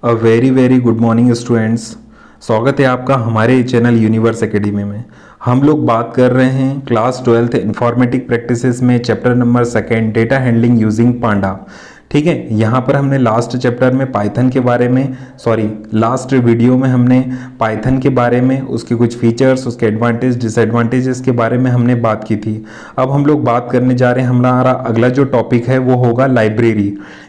A very very good morning students. स्वागत है आपका हमारे चैनल यूनिवर्स एकेडमी में। हम लोग बात कर रहे हैं क्लास 12th इंफॉर्मेटिक प्रैक्टिसेस में chapter number 2 data handling using panda. ठीक है, यहाँ पर हमने लास्ट चैप्टर में पाइथन के बारे में लास्ट वीडियो में हमने पाइथन के बारे में, उसके कुछ फीचर्स, उसके एडवांटेज डिसएडवांटेजेस के बारे में हमने बात की थी। अब हम लोग बात करने जा रहे हैं, हमारा अगला जो टॉपिक है वो होगा लाइब्रेरी,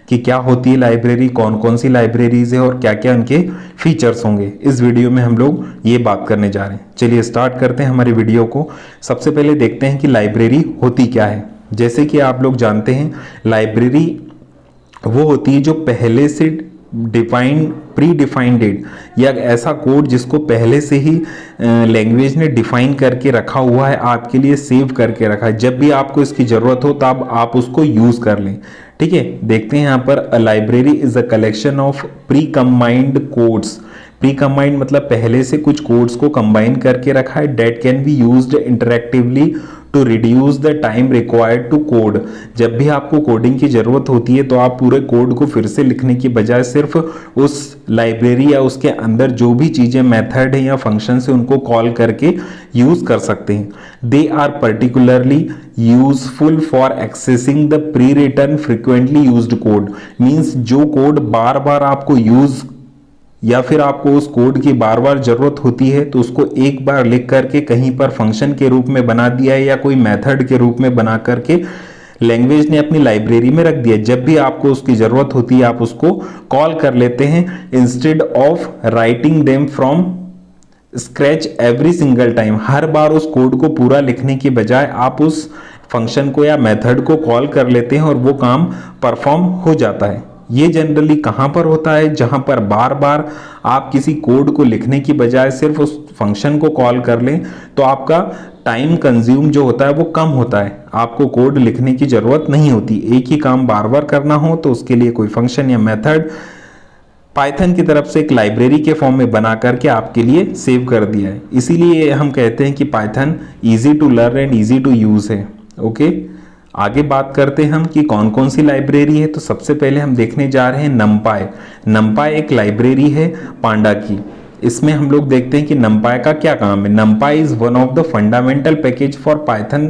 कि क्या होती है लाइब्रेरी, कौन कौन सी लाइब्रेरीज है और क्या क्या उनके फीचर्स होंगे। इस वीडियो में हम लोग ये बात करने जा रहे हैं। चलिए स्टार्ट करते हैं हमारी वीडियो को। सबसे पहले देखते हैं कि लाइब्रेरी होती क्या है। जैसे कि आप लोग जानते हैं, लाइब्रेरी वो होती है जो पहले से प्री डिफाइंड या ऐसा कोड जिसको पहले से ही लैंग्वेज ने डिफाइन करके रखा हुआ है, आपके लिए सेव करके रखा है। जब भी आपको इसकी ज़रूरत हो तब आप उसको यूज़ कर लें। ठीक है, देखते हैं यहाँ पर a library is a collection of pre combined codes. Pre combined मतलब पहले से कुछ कोड्स को कंबाइन करके रखा है। That can be used interactively to reduce the time required to code. जब भी आपको कोडिंग की जरूरत होती है तो आप पूरे कोड को फिर से लिखने की बजाय सिर्फ उस लाइब्रेरी या उसके अंदर जो भी चीजें मेथड है या फंक्शन है उनको कॉल करके यूज कर सकते हैं। They are particularly useful for accessing the pre written frequently used code. Means जो कोड बार बार आपको यूज या फिर आपको उस कोड की बार बार जरूरत होती है तो उसको एक बार लिख करके कहीं पर फंक्शन के रूप में बना दिया है या कोई मेथड के रूप में बना करके लैंग्वेज ने अपनी लाइब्रेरी में रख दिया। जब भी आपको उसकी जरूरत होती है आप उसको कॉल कर लेते हैं, instead of writing them from scratch every single time. हर बार उस कोड को पूरा लिखने की बजाय आप उस फंक्शन को या मेथड को कॉल कर लेते हैं और वो काम परफॉर्म हो जाता है। ये जनरली कहां पर होता है, जहां पर बार बार आप किसी कोड को लिखने की बजाय सिर्फ उस फंक्शन को कॉल कर लें तो आपका टाइम कंज्यूम जो होता है वो कम होता है। आपको कोड लिखने की जरूरत नहीं होती। एक ही काम बार बार करना हो तो उसके लिए कोई फंक्शन या मेथड पाइथन की तरफ से एक लाइब्रेरी के फॉर्म में बना करके आपके लिए सेव कर दिया है। इसीलिए हम कहते हैं कि Python easy to learn and easy to use है। ओके, आगे बात करते हैं हम कि कौन कौन सी लाइब्रेरी है। तो सबसे पहले हम देखने जा रहे हैं नमपाई। नमपाई एक लाइब्रेरी है पांडा की। इसमें हम लोग देखते हैं कि नमपाई का क्या काम है। नमपाई is one of the fundamental package for Python,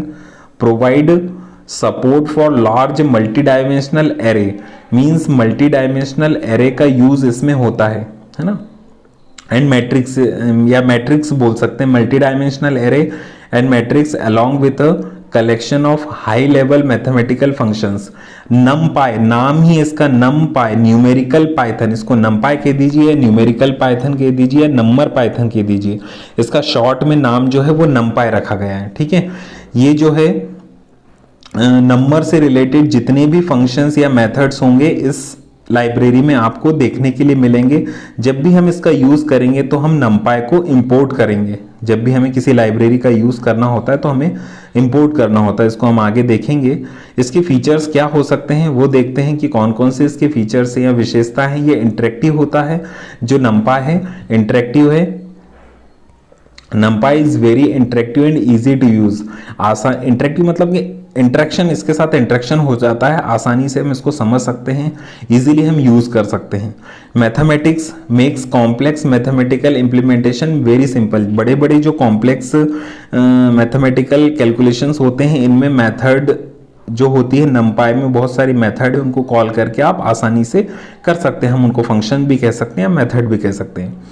provide support for large multi dimensional array. Means multi dimensional array का यूज इसमें होता है ना। एंड मैट्रिक्स या मैट्रिक्स बोल सकते हैं, multi dimensional array and matrix along with a collection of high level mathematical functions. नमपाई, नाम ही इसका नमपाई, न्यूमेरिकल पाइथन। इसको नमपाई कह दीजिए, न्यूमेरिकल पाइथन कह दीजिए, नंबर पाइथन कह दीजिए। इसका शॉर्ट में नाम जो है वो नमपाई रखा गया है। ठीक है, ये जो है नंबर से रिलेटेड जितने भी फंक्शंस या मेथड्स होंगे इस लाइब्रेरी में आपको देखने के लिए मिलेंगे। जब भी हम इसका यूज करेंगे तो हम नमपाई को इंपोर्ट करेंगे। जब भी हमें किसी लाइब्रेरी का यूज करना होता है तो हमें इंपोर्ट करना होता है। इसको हम आगे देखेंगे। इसके फीचर्स क्या हो सकते हैं वो देखते हैं कि कौन कौन से इसके फीचर्स या विशेषता है। ये इंटरेक्टिव होता है, जो नमपाई है इंटरेक्टिव है। NumPy is very interactive and easy to use. आसान, इंटरेक्टिव मतलब कि इंटरेक्शन, इसके साथ इंटरेक्शन हो जाता है, आसानी से हम इसको समझ सकते हैं, इजीली हम यूज कर सकते हैं। Mathematics makes complex mathematical implementation very simple. बड़े बड़े जो कॉम्प्लेक्स मैथमेटिकल कैलकुलेशंस होते हैं इनमें मेथड जो होती है, NumPy में बहुत सारी मेथड है, उनको कॉल करके आप आसानी से कर सकते हैं। हम उनको फंक्शन भी कह सकते हैं, मेथड भी कह सकते हैं।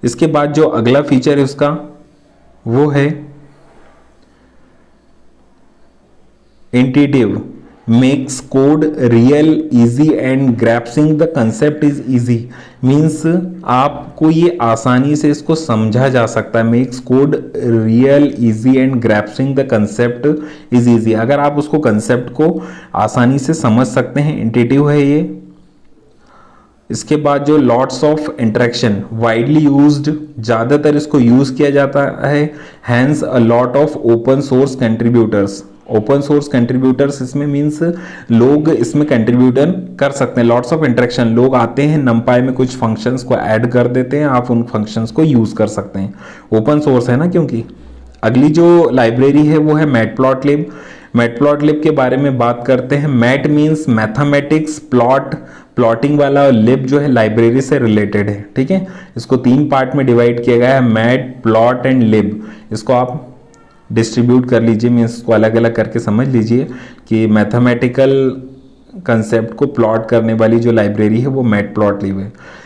इसके बाद जो अगला फीचर है उसका वो है intuitive, makes code real easy and grasping the concept is easy. Means आपको ये आसानी से इसको समझा जा सकता है। Makes code real easy and grasping the concept is easy. अगर आप उसको कंसेप्ट को आसानी से समझ सकते हैं, इंट्यूटिव है ये। इसके बाद जो lots of interaction, widely used, ज्यादातर इसको यूज किया जाता है। Has a lot of open source contributors. Open source contributors इसमें मीन्स लोग इसमें कंट्रीब्यूटर कर सकते हैं। लॉट्स ऑफ इंटरेक्शन, लोग आते हैं NumPy में कुछ फंक्शंस को ऐड कर देते हैं, आप उन फंक्शंस को यूज कर सकते हैं। ओपन सोर्स है ना, क्योंकि अगली जो लाइब्रेरी है वो है मैटप्लॉटलिब। मैटप्लॉटलिब के बारे में बात करते हैं। मैट मीन्स मैथमेटिक्स, प्लॉटिंग वाला, और लिब जो है लाइब्रेरी से रिलेटेड है। ठीक है, इसको 3 पार्ट में डिवाइड किया गया है, मैट, प्लॉट एंड लिब। इसको आप डिस्ट्रीब्यूट कर लीजिए, मीन्स इसको अलग अलग करके समझ लीजिए कि मैथमेटिकल कंसेप्ट को प्लॉट करने वाली जो लाइब्रेरी है वो मैटप्लॉटलिब है।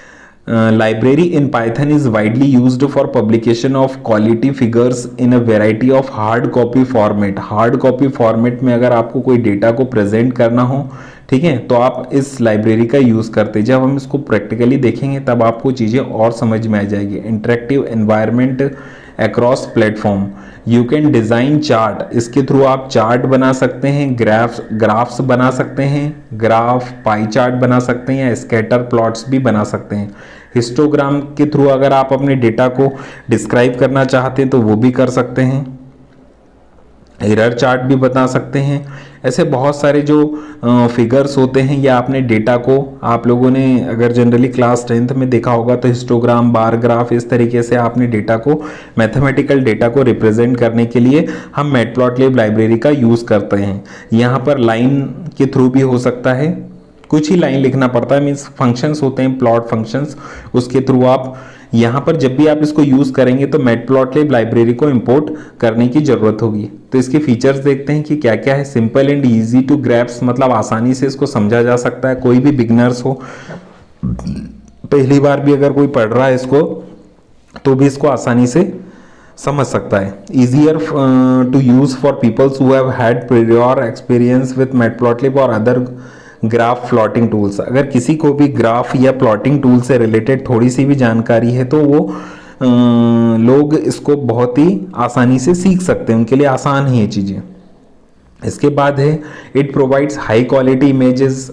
Library in Python is widely used for publication of quality figures in a variety of hard copy format. Hard copy format में अगर आपको कोई डेटा को प्रेजेंट करना हो, ठीक है, तो आप इस लाइब्रेरी का यूज़ करते हैं। जब हम इसको प्रैक्टिकली देखेंगे तब आपको चीज़ें और समझ में आ जाएगी। Interactive environment across platform, you can design chart, इसके थ्रू आप चार्ट बना सकते हैं, ग्राफ्स बना सकते हैं, ग्राफ पाई चार्ट बना सकते हैं, या स्कैटर प्लॉट्स भी बना सकते हैं। हिस्टोग्राम के थ्रू अगर आप अपने डेटा को डिस्क्राइब करना चाहते हैं तो वो भी कर सकते हैं। एरर चार्ट भी बता सकते हैं। ऐसे बहुत सारे जो फिगर्स होते हैं, या आपने डेटा को, आप लोगों ने अगर जनरली क्लास 10th में देखा होगा तो हिस्टोग्राम, बार ग्राफ, इस तरीके से आपने डेटा को, मैथमेटिकल डेटा को रिप्रेजेंट करने के लिए हम मैटप्लॉटलिब लाइब्रेरी का यूज़ करते हैं। यहाँ पर लाइन के थ्रू भी हो सकता है, कुछ ही लाइन लिखना पड़ता है, मीन्स फंक्शंस होते हैं, प्लॉट फंक्शंस, उसके थ्रू आप यहाँ पर जब भी आप इसको यूज़ करेंगे तो मैटप्लॉटलिब लाइब्रेरी को इंपोर्ट करने की ज़रूरत होगी। तो इसके फीचर्स देखते हैं कि क्या क्या है। Simple and easy to grasp, मतलब आसानी से इसको समझा जा सकता है। कोई भी बिगनर्स हो, पहली बार भी अगर कोई पढ़ रहा है इसको, तो भी इसको आसानी से समझ सकता है। Easier to use for peoples who have had prior experience with Matplotlib और अदर ग्राफ प्लॉटिंग टूल्स। अगर किसी को भी ग्राफ या प्लॉटिंग टूल से रिलेटेड थोड़ी सी भी जानकारी है तो वो लोग इसको बहुत ही आसानी से सीख सकते हैं, उनके लिए आसान ही ये चीज़ें। इसके बाद है it provides high quality images.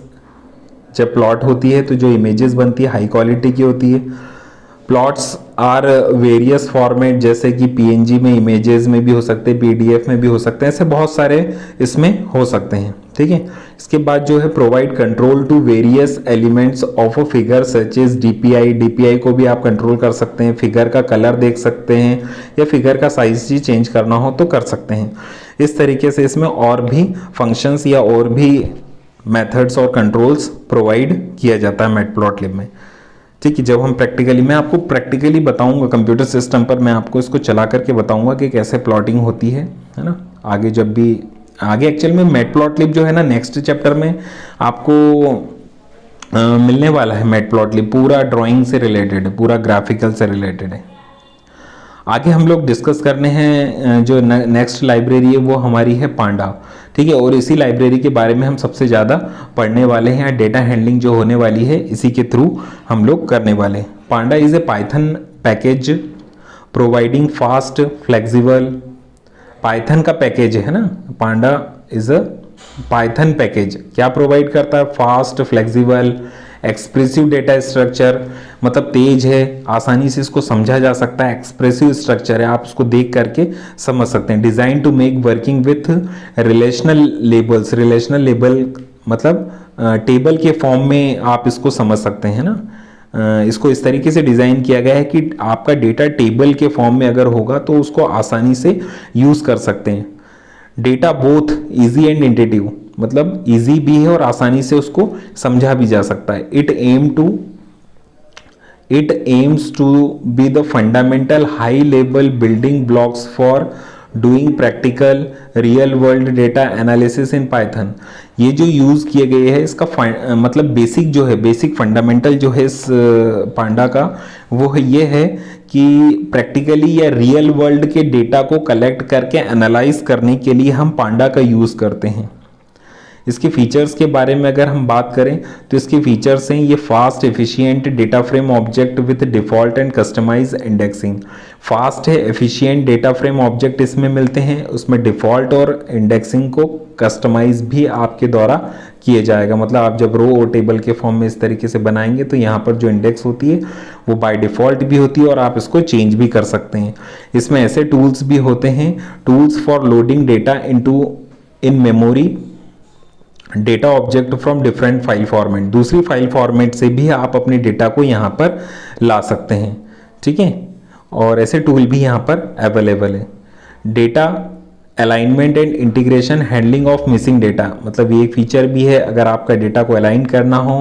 जब प्लॉट होती है तो जो इमेजेस बनती है हाई क्वालिटी की होती है। प्लॉट्स आर वेरियस फॉर्मेट, जैसे कि पीएनजी में, इमेजेस में भी हो सकते हैं, पीडीएफ में भी हो सकते हैं, ऐसे बहुत सारे इसमें हो सकते हैं। ठीक है, इसके बाद जो है provide control to various elements of a figure such as DPI. DPI को भी आप कंट्रोल कर सकते हैं, फिगर का कलर देख सकते हैं, या फिगर का साइज ही चेंज करना हो तो कर सकते हैं। इस तरीके से इसमें और भी फंक्शंस या और भी मेथड्स और कंट्रोल्स प्रोवाइड किया जाता है मैटप्लॉटलिब में। ठीक है, जब हम प्रैक्टिकली, मैं आपको प्रैक्टिकली बताऊंगा कंप्यूटर सिस्टम पर, मैं आपको इसको चला करके बताऊंगा कि कैसे प्लॉटिंग होती है ना। आगे जब भी आगे एक्चुअल में मैटप्लॉटलिब जो है ना, नेक्स्ट चैप्टर में आपको मिलने वाला है। मैटप्लॉटलिब पूरा ड्राइंग से रिलेटेड है, पूरा ग्राफिकल से रिलेटेड है। आगे हम लोग डिस्कस करने हैं जो नेक्स्ट लाइब्रेरी है वो हमारी है पांडा। ठीक है, और इसी लाइब्रेरी के बारे में हम सबसे ज़्यादा पढ़ने वाले हैं। डेटा हैंडलिंग जो होने वाली है इसी के थ्रू हम लोग करने वाले हैं। Panda is a Python package providing fast flexible. Python का पैकेज है ना, panda is a Python package. क्या प्रोवाइड करता है? Fast, flexible, expressive data structure, मतलब तेज है, आसानी से इसको समझा जा सकता है। एक्सप्रेसिव स्ट्रक्चर है, आप इसको देख करके समझ सकते हैं। Designed to make working with relational labels. Relational label मतलब टेबल के फॉर्म में आप इसको समझ सकते हैं ना। इसको इस तरीके से डिज़ाइन किया गया है कि आपका डेटा टेबल के फॉर्म में अगर होगा तो उसको आसानी से यूज़ कर सकते हैं। Data both easy and initiative, मतलब इजी भी है और आसानी से उसको समझा भी जा सकता है। It aims to be the fundamental high level building blocks for doing practical real world data analysis in Python. ये जो यूज़ किए गए हैं इसका मतलब बेसिक जो है, बेसिक फंडामेंटल जो है इस पांडा का, वो है ये है कि प्रैक्टिकली या रियल वर्ल्ड के डेटा को कलेक्ट करके एनालाइज करने के लिए हम पांडा का यूज़ करते हैं। इसके फीचर्स के बारे में अगर हम बात करें तो इसके फीचर्स हैं ये fast efficient data frame object with default and customize indexing. Fast है, एफिशिएंट डेटा फ्रेम ऑब्जेक्ट इसमें मिलते हैं, उसमें डिफॉल्ट और इंडेक्सिंग को कस्टमाइज भी आपके द्वारा किए जाएगा। मतलब आप जब रो और टेबल के फॉर्म में इस तरीके से बनाएंगे तो यहाँ पर जो इंडेक्स होती है वो बाय डिफॉल्ट भी होती है और आप इसको चेंज भी कर सकते हैं। इसमें ऐसे टूल्स भी होते हैं, tools for loading data in memory data object from different file format. दूसरी फाइल फॉर्मेट से भी आप अपने डेटा को यहाँ पर ला सकते हैं। ठीक है, और ऐसे टूल भी यहाँ पर अवेलेबल है। Data alignment and integration handling of missing data, मतलब ये फीचर भी है। अगर आपका डेटा को अलाइन करना हो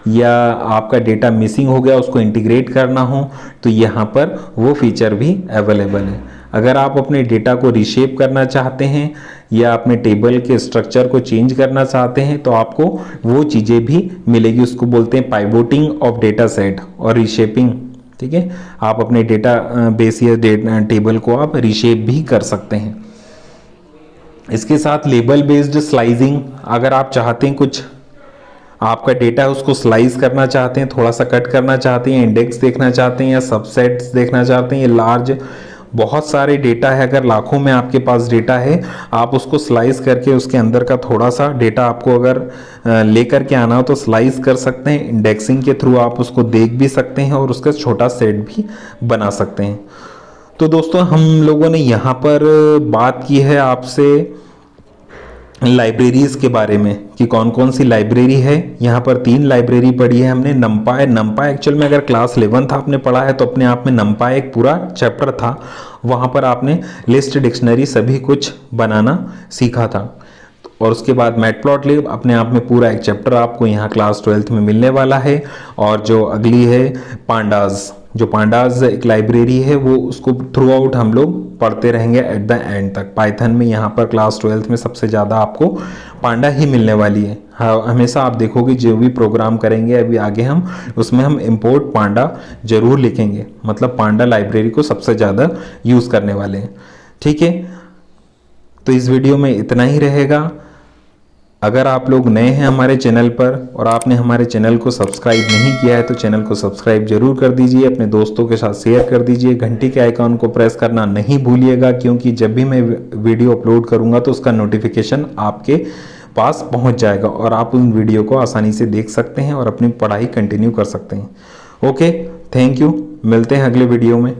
या आपका डेटा मिसिंग हो गया उसको इंटीग्रेट करना हो तो यहाँ पर वो फीचर भी अवेलेबल है। अगर आप अपने डेटा को रीशेप करना चाहते हैं या अपने टेबल के स्ट्रक्चर को चेंज करना चाहते हैं तो आपको वो चीज़ें भी मिलेगी, उसको बोलते हैं पाइवोटिंग ऑफ डेटा सेट और रीशेपिंग। ठीक है, आप अपने डेटा बेस या टेबल को आप रीशेप भी कर सकते हैं। इसके साथ लेबल बेस्ड स्लाइसिंग, अगर आप चाहते हैं कुछ आपका डेटा है उसको स्लाइस करना चाहते हैं, थोड़ा सा कट करना चाहते हैं, इंडेक्स देखना चाहते हैं या सबसेट्स देखना चाहते हैं, ये लार्ज बहुत सारे डेटा है, अगर लाखों में आपके पास डेटा है आप उसको स्लाइस करके उसके अंदर का थोड़ा सा डेटा आपको अगर लेकर के आना हो तो स्लाइस कर सकते हैं। इंडेक्सिंग के थ्रू आप उसको देख भी सकते हैं और उसका छोटा सेट भी बना सकते हैं। तो दोस्तों हम लोगों ने यहाँ पर बात की है आपसे लाइब्रेरीज के बारे में कि कौन कौन सी लाइब्रेरी है। यहाँ पर 3 लाइब्रेरी पढ़ी है हमने। नमपाई एक्चुअल में अगर क्लास 11th आपने पढ़ा है तो अपने आप में नमपाई एक पूरा चैप्टर था, वहाँ पर आपने लिस्ट डिक्शनरी सभी कुछ बनाना सीखा था। और उसके बाद मैटप्लॉटलिब अपने आप में पूरा एक चैप्टर आपको यहाँ क्लास 12th में मिलने वाला है। और जो अगली है पांडाज, जो पांडाज एक लाइब्रेरी है वो उसको थ्रू आउट हम लोग पढ़ते रहेंगे एट द एंड तक। पाइथन में यहाँ पर क्लास 12th में सबसे ज़्यादा आपको पांडा ही मिलने वाली है। हाँ, हमेशा आप देखोगे जो भी प्रोग्राम करेंगे अभी आगे हम उसमें हम इंपोर्ट पांडा जरूर लिखेंगे, मतलब पांडा लाइब्रेरी को सबसे ज़्यादा यूज़ करने वाले हैं। ठीक है, तो इस वीडियो में इतना ही रहेगा। अगर आप लोग नए हैं हमारे चैनल पर और आपने हमारे चैनल को सब्सक्राइब नहीं किया है तो चैनल को सब्सक्राइब जरूर कर दीजिए, अपने दोस्तों के साथ शेयर कर दीजिए, घंटी के आइकॉन को प्रेस करना नहीं भूलिएगा क्योंकि जब भी मैं वीडियो अपलोड करूंगा तो उसका नोटिफिकेशन आपके पास पहुंच जाएगा और आप उन वीडियो को आसानी से देख सकते हैं और अपनी पढ़ाई कंटिन्यू कर सकते हैं। ओके, थैंक यू, मिलते हैं अगले वीडियो में।